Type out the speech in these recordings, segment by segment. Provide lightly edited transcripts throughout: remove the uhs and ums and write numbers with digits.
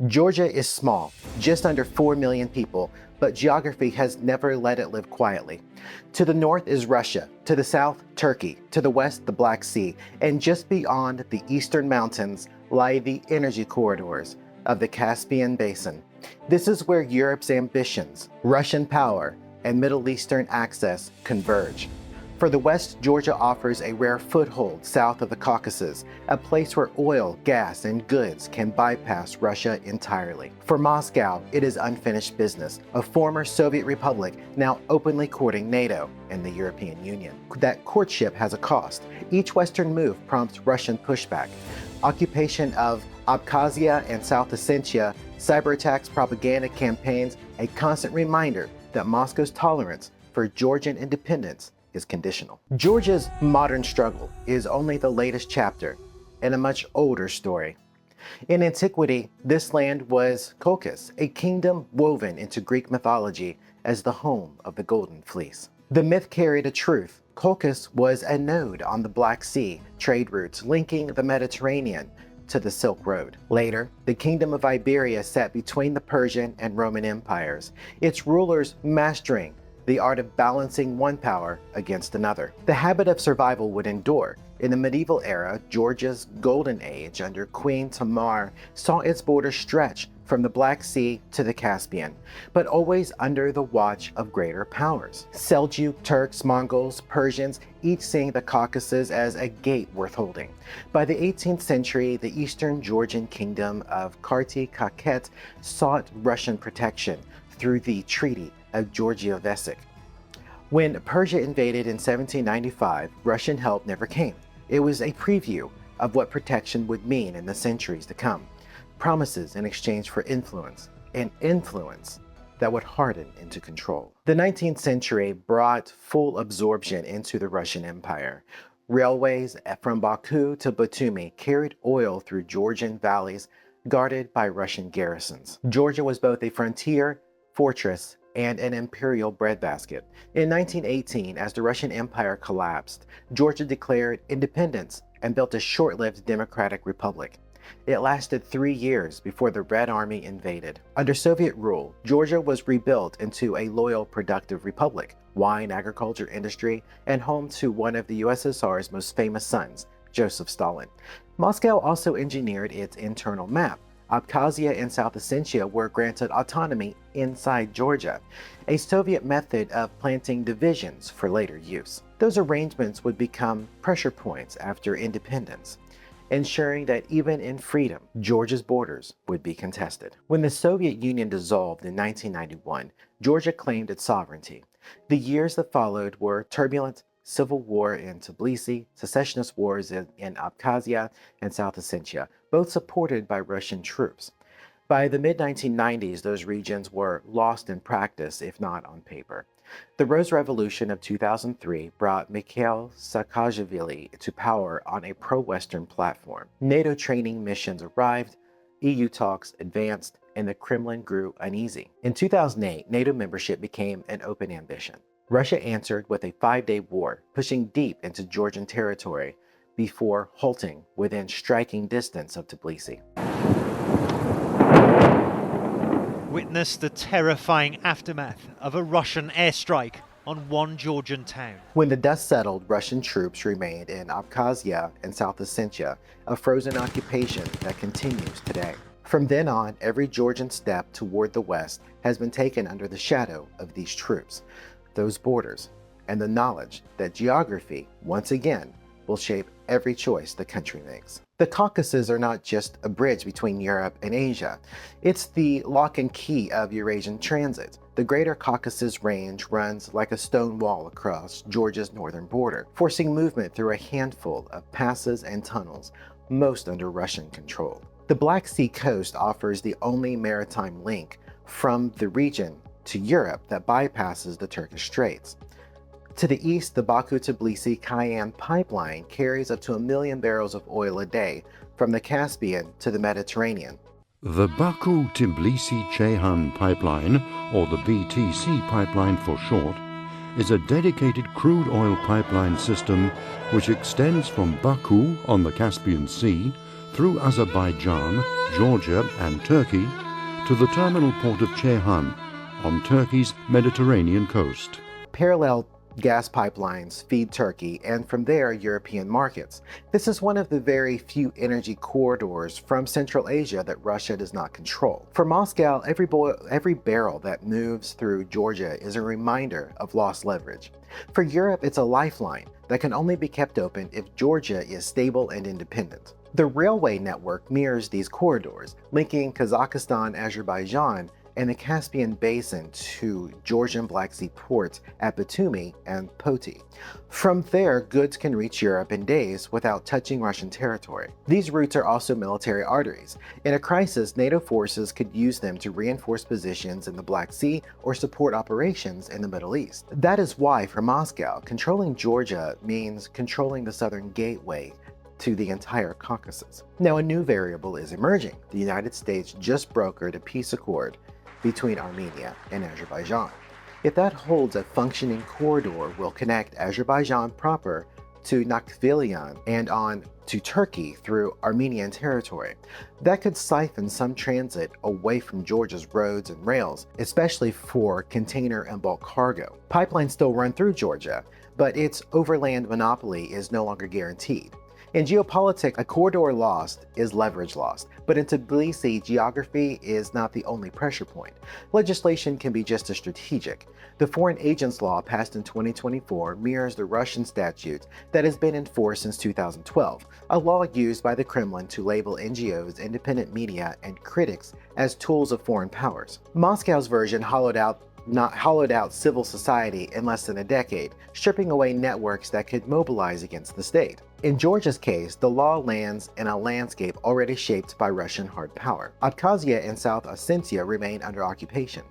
Georgia is small, just under 4 million people, but geography has never let it live quietly. To the north is Russia, to the south, Turkey, to the west, the Black Sea, and just beyond the eastern mountains lie the energy corridors of the Caspian basin. This is where Europe's ambitions, Russian power, and Middle Eastern access converge. For the west, Georgia offers a rare foothold south of the Caucasus, a place where oil, gas, and goods can bypass Russia entirely. For Moscow, it is unfinished business, a former Soviet republic now openly courting NATO and the European Union. That courtship has a cost. Each Western move prompts Russian pushback. Occupation of Abkhazia and South Ossetia, cyber attacks, propaganda campaigns, a constant reminder that Moscow's tolerance for Georgian independence is conditional. Georgia's modern struggle is only the latest chapter in a much older story. In antiquity, this land was Caucasus, a kingdom woven into Greek mythology as the home of the Golden Fleece. The myth carried a truth. Caucasus was a node on the Black Sea trade routes linking the Mediterranean to the Silk Road. Later, the Kingdom of Iberia sat between the Persian and Roman empires, its rulers mastering the art of balancing one power against another. The habit of survival would endure. In the medieval era, Georgia's golden age under Queen Tamar saw its borders stretch from the Black Sea to the Caspian, but always under the watch of greater powers. Seljuk, Turks, Mongols, Persians, each seeing the Caucasus as a gate worth holding. By the 18th century, the eastern Georgian kingdom of Karti-Kaket sought Russian protection through the Treaty of Georgievesik. When Persia invaded in 1795, Russian help never came. It was a preview of what protection would mean in the centuries to come. Promises in exchange for influence, and influence that would harden into control. The 19th century brought full absorption into the Russian Empire. Railways from Baku to Batumi carried oil through Georgian valleys guarded by Russian garrisons. Georgia was both a frontier, fortress, and an imperial breadbasket. In 1918, as the Russian Empire collapsed, Georgia declared independence and built a short-lived democratic republic. It lasted 3 years before the Red Army invaded. Under Soviet rule, Georgia was rebuilt into a loyal, productive republic, wine, agriculture, industry, and home to one of the USSR's most famous sons, Joseph Stalin. Moscow also engineered its internal map. Abkhazia and South Ossetia were granted autonomy inside Georgia, a Soviet method of planting divisions for later use. Those arrangements would become pressure points after independence, ensuring that even in freedom, Georgia's borders would be contested. When the Soviet Union dissolved in 1991, Georgia claimed its sovereignty. The years that followed were turbulent: civil war in Tbilisi, secessionist wars in Abkhazia and South Ossetia, both supported by Russian troops. By the mid-1990s, those regions were lost in practice, if not on paper. The Rose Revolution of 2003 brought Mikhail Saakashvili to power on a pro-Western platform. NATO training missions arrived, EU talks advanced, and the Kremlin grew uneasy. In 2008, NATO membership became an open ambition. Russia answered with a 5-day war, pushing deep into Georgian territory before halting within striking distance of Tbilisi. Witness the terrifying aftermath of a Russian airstrike on one Georgian town. When the dust settled, Russian troops remained in Abkhazia and South Ossetia, a frozen occupation that continues today. From then on, every Georgian step toward the west has been taken under the shadow of these troops, those borders, and the knowledge that geography, once again, will shape every choice the country makes. The Caucasus are not just a bridge between Europe and Asia. It's the lock and key of Eurasian transit. The Greater Caucasus Range runs like a stone wall across Georgia's northern border, forcing movement through a handful of passes and tunnels, most under Russian control. The Black Sea coast offers the only maritime link from the region to Europe that bypasses the Turkish Straits. To the east, the Baku-Tbilisi-Cayenne pipeline carries up to 1 million barrels of oil a day from the Caspian to the Mediterranean. The Baku-Tbilisi-Ceyhan pipeline, or the BTC pipeline for short, is a dedicated crude oil pipeline system which extends from Baku on the Caspian Sea through Azerbaijan, Georgia and Turkey to the terminal port of Ceyhan on Turkey's Mediterranean coast. Parallel gas pipelines feed Turkey and from there European markets. This is one of the very few energy corridors from Central Asia that Russia does not control. For Moscow, every barrel that moves through Georgia is a reminder of lost leverage. For Europe, it's a lifeline that can only be kept open if Georgia is stable and independent. The railway network mirrors these corridors, linking Kazakhstan, Azerbaijan, and the Caspian basin to Georgian Black Sea ports at Batumi and Poti. From there, goods can reach Europe in days without touching Russian territory. These routes are also military arteries. In a crisis, NATO forces could use them to reinforce positions in the Black Sea or support operations in the Middle East. That is why, for Moscow, controlling Georgia means controlling the southern gateway to the entire Caucasus. Now, a new variable is emerging. The United States just brokered a peace accord between Armenia and Azerbaijan. If that holds, a functioning corridor will connect Azerbaijan proper to Nakhchivan and on to Turkey through Armenian territory. That could siphon some transit away from Georgia's roads and rails, especially for container and bulk cargo. Pipelines still run through Georgia, but its overland monopoly is no longer guaranteed. In geopolitics, a corridor lost is leverage lost, but in Tbilisi, geography is not the only pressure point. Legislation can be just as strategic. The Foreign Agents Law passed in 2024 mirrors the Russian statute that has been in force since 2012, a law used by the Kremlin to label NGOs, independent media, and critics as tools of foreign powers. Moscow's version hollowed out civil society in less than a decade, stripping away networks that could mobilize against the state. In Georgia's case, the law lands in a landscape already shaped by Russian hard power. Abkhazia and South Ossetia remain under occupation.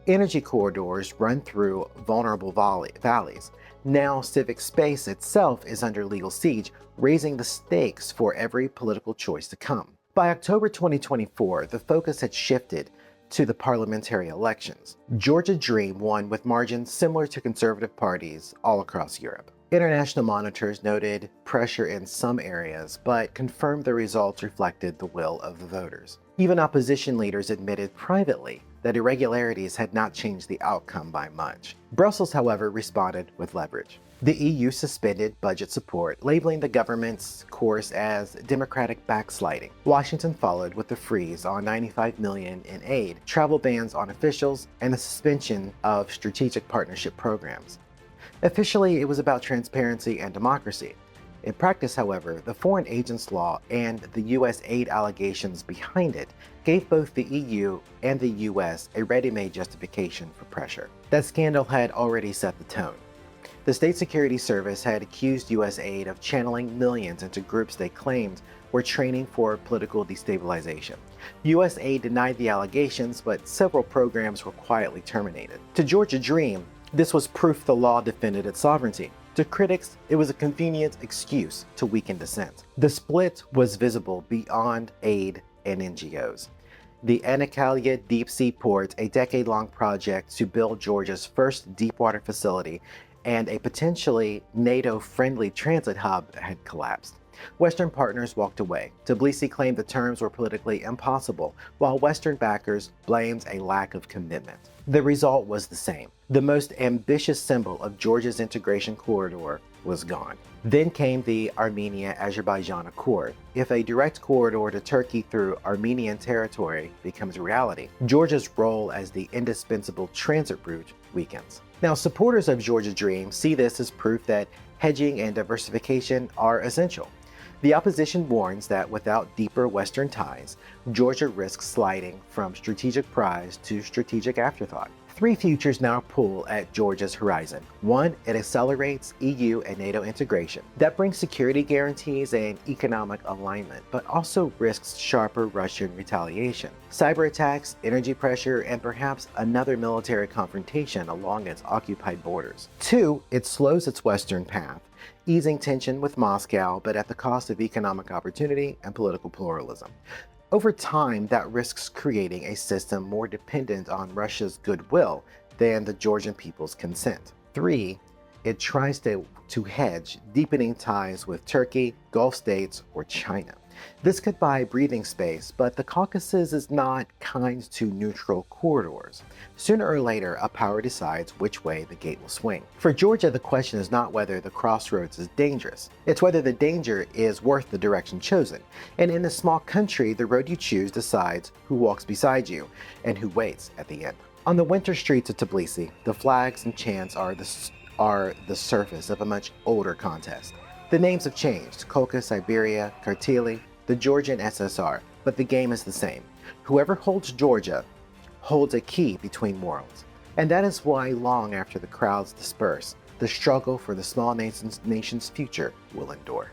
Energy corridors run through vulnerable valleys. Now, civic space itself is under legal siege, raising the stakes for every political choice to come. By October 2024, the focus had shifted to the parliamentary elections. Georgia Dream won with margins similar to conservative parties all across Europe. International monitors noted pressure in some areas, but confirmed the results reflected the will of the voters. Even opposition leaders admitted privately that irregularities had not changed the outcome by much. Brussels, however, responded with leverage. The EU suspended budget support, labeling the government's course as democratic backsliding. Washington followed with a freeze on $95 million in aid, travel bans on officials, and the suspension of strategic partnership programs. Officially, it was about transparency and democracy. In practice, however, the Foreign Agents Law and the U.S. aid allegations behind it gave both the EU and the U.S. a ready-made justification for pressure. That scandal had already set the tone. The State Security Service had accused U.S. aid of channeling millions into groups they claimed were training for political destabilization. U.S. aid denied the allegations, but several programs were quietly terminated. To Georgia Dream, this was proof the law defended its sovereignty. To critics, it was a convenient excuse to weaken dissent. The split was visible beyond aid and NGOs. The Anakya Deep Sea Port, a decade-long project to build Georgia's first deepwater facility, and a potentially NATO-friendly transit hub had collapsed. Western partners walked away. Tbilisi claimed the terms were politically impossible, while Western backers blamed a lack of commitment. The result was the same. The most ambitious symbol of Georgia's integration corridor was gone. Then came the Armenia-Azerbaijan Accord. If a direct corridor to Turkey through Armenian territory becomes a reality, Georgia's role as the indispensable transit route weakens. Now, supporters of Georgia Dream see this as proof that hedging and diversification are essential. The opposition warns that without deeper Western ties, Georgia risks sliding from strategic prize to strategic afterthought. Three futures now pull at Georgia's horizon. One, it accelerates EU and NATO integration. That brings security guarantees and economic alignment, but also risks sharper Russian retaliation, cyber attacks, energy pressure, and perhaps another military confrontation along its occupied borders. Two, it slows its Western path, easing tension with Moscow, but at the cost of economic opportunity and political pluralism. Over time, that risks creating a system more dependent on Russia's goodwill than the Georgian people's consent. Three, it tries to hedge, deepening ties with Turkey, Gulf states, or China. This could buy breathing space, but the Caucasus is not kind to neutral corridors. Sooner or later, a power decides which way the gate will swing. For Georgia, the question is not whether the crossroads is dangerous. It's whether the danger is worth the direction chosen. And in a small country, the road you choose decides who walks beside you and who waits at the end. On the winter streets of Tbilisi, the flags and chants are the surface of a much older contest. The names have changed: Caucasus, Iberia, Kartli, the Georgian SSR, but the game is the same. Whoever holds Georgia holds a key between worlds. And that is why, long after the crowds disperse, the struggle for the small nation's future will endure.